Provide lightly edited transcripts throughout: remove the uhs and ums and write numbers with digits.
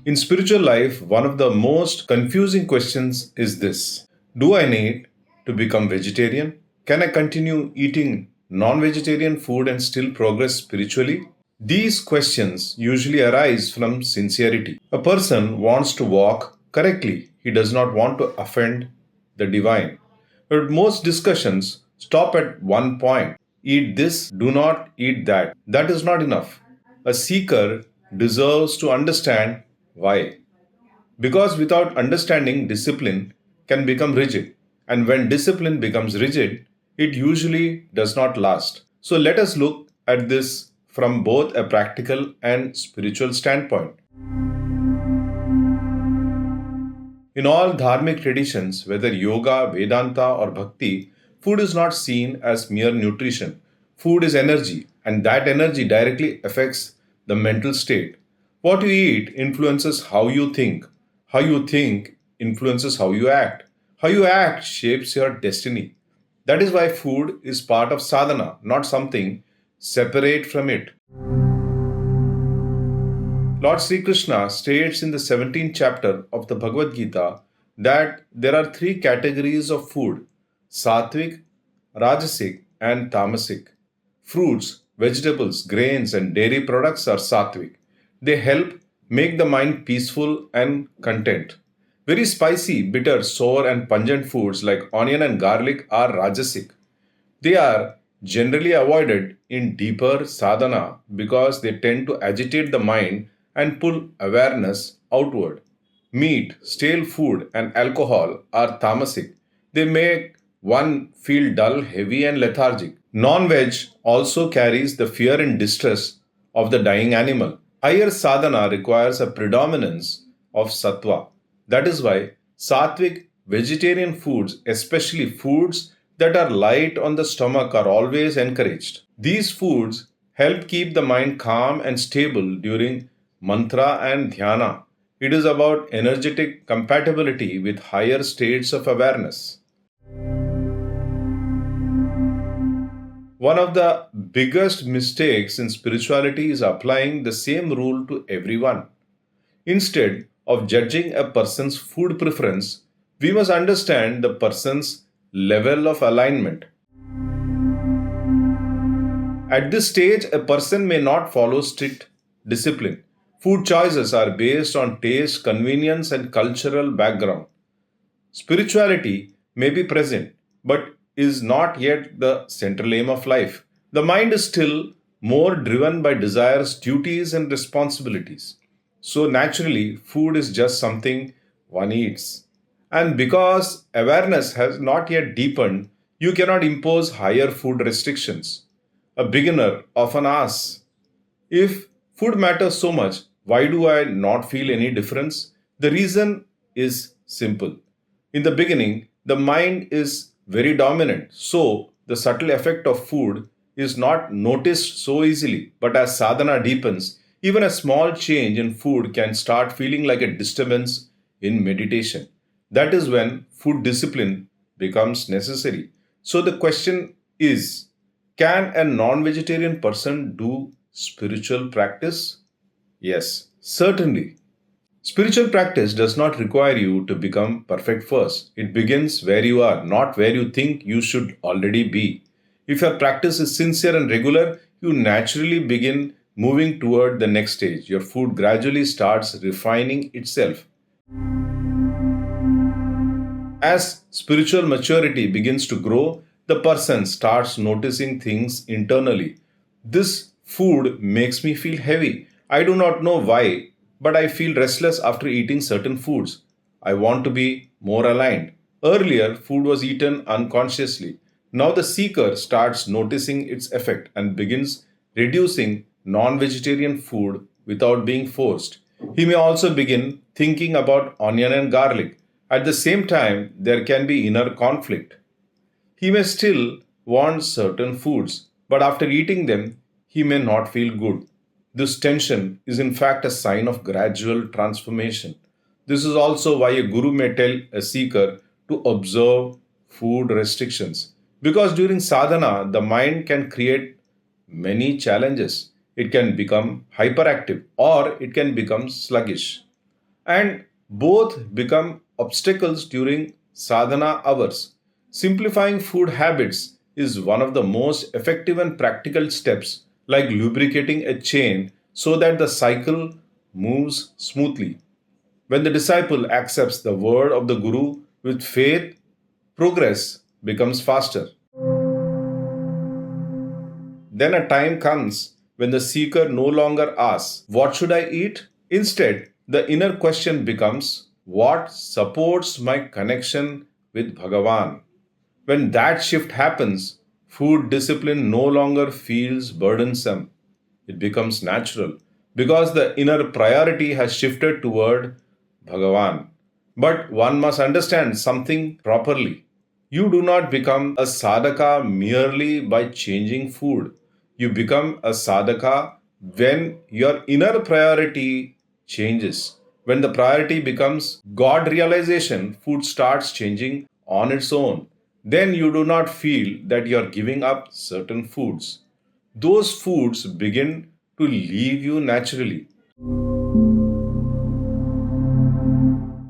In spiritual life, one of the most confusing questions is this: do I need to become vegetarian? Can I continue eating non vegetarian food and still progress spiritually? These questions usually arise from sincerity. A person wants to walk correctly, he does not want to offend the divine. But most discussions stop at one point: eat this, do not eat that. That is not enough. A seeker deserves to understand why. Because without understanding, discipline can become rigid. And when discipline becomes rigid, it usually does not last. So let us look at this from both a practical and spiritual standpoint. In all dharmic traditions, whether yoga, Vedanta, or bhakti, food is not seen as mere nutrition. Food is energy, and that energy directly affects the mental state. What you eat influences how you think. How you think influences how you act. How you act shapes your destiny. That is why food is part of sadhana, not something separate from it. Lord Sri Krishna states in the 17th chapter of the Bhagavad Gita that there are three categories of food: Sattvic, Rajasic, and Tamasic. Fruits, vegetables, grains, and dairy products are Sattvic. They help make the mind peaceful and content. Very spicy, bitter, sour, and pungent foods like onion and garlic are Rajasic. They are generally avoided in deeper sadhana because they tend to agitate the mind and pull awareness outward. Meat, stale food, and alcohol are tamasic. They make one feel dull, heavy, and lethargic. Non veg also carries the fear and distress of the dying animal. Higher sadhana requires a predominance of sattva. That is why sattvic vegetarian foods, especially foods that are light on the stomach, are always encouraged. These foods help keep the mind calm and stable during mantra and dhyana. It is about energetic compatibility with higher states of awareness. One of the biggest mistakes in spirituality is applying the same rule to everyone. Instead of judging a person's food preference, we must understand the person's level of alignment. At this stage, a person may not follow strict discipline. Food choices are based on taste, convenience, and cultural background. Spirituality may be present, but is not yet the central aim of life. The mind is still more driven by desires, duties, and responsibilities. So, naturally, food is just something one eats. And because awareness has not yet deepened, you cannot impose higher food restrictions. A beginner often asks, if food matters so much, why do I not feel any difference? The reason is simple. In the beginning, the mind is very dominant, so the subtle effect of food is not noticed so easily. But as sadhana deepens, even a small change in food can start feeling like a disturbance in meditation. That is when food discipline becomes necessary. So the question is, can a non vegetarian person do spiritual practice? Yes, certainly. Spiritual practice does not require you to become perfect first. It begins where you are, not where you think you should already be. If your practice is sincere and regular, you naturally begin moving toward the next stage. Your food gradually starts refining itself. As spiritual maturity begins to grow, the person starts noticing things internally. This food makes me feel heavy. I do not know why, but I feel restless after eating certain foods. I want to be more aligned. Earlier, food was eaten unconsciously. Now the seeker starts noticing its effect and begins reducing non vegetarian food without being forced. He may also begin thinking about onion and garlic. At the same time, there can be inner conflict. He may still want certain foods, but after eating them, he may not feel good. This tension is in fact a sign of gradual transformation. This is also why a guru may tell a seeker to observe food restrictions. Because during sadhana, the mind can create many challenges. It can become hyperactive or it can become sluggish. and both become obstacles during sadhana hours. Simplifying food habits is one of the most effective and practical steps, like lubricating a chain so that the cycle moves smoothly. When the disciple accepts the word of the Guru with faith, progress becomes faster. Then a time comes when the seeker no longer asks, "What should I eat?" Instead, the inner question becomes, "What supports my connection with Bhagavan?" When that shift happens, food discipline no longer feels burdensome. It becomes natural because the inner priority has shifted toward Bhagavan. But one must understand something properly. You do not become a sadhaka merely by changing food. You become a sadhaka when your inner priority changes. When the priority becomes God realization, food starts changing on its own. Then you do not feel that you are giving up certain foods. Those foods begin to leave you naturally.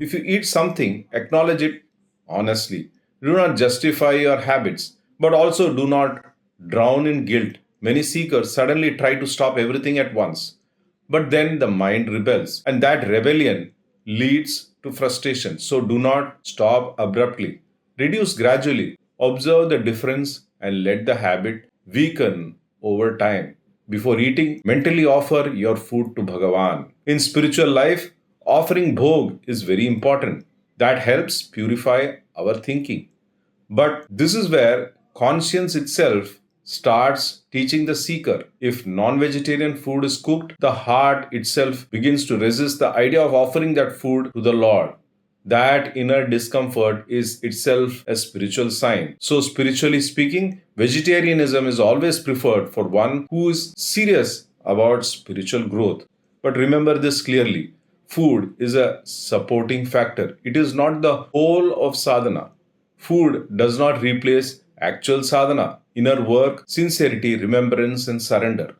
If you eat something, acknowledge it honestly. Do not justify your habits, but also do not drown in guilt. Many seekers suddenly try to stop everything at once, but then the mind rebels, and that rebellion leads to frustration. So do not stop abruptly. Reduce gradually, observe the difference, and let the habit weaken over time. Before eating, mentally offer your food to Bhagavan. In spiritual life, offering Bhog is very important. That helps purify our thinking. But this is where conscience itself starts teaching the seeker. If non vegetarian food is cooked, the heart itself begins to resist the idea of offering that food to the Lord. That inner discomfort is itself a spiritual sign. So, spiritually speaking, vegetarianism is always preferred for one who is serious about spiritual growth. But remember this clearly: food is a supporting factor, it is not the whole of sadhana. Food does not replace actual sadhana, inner work, sincerity, remembrance, and surrender.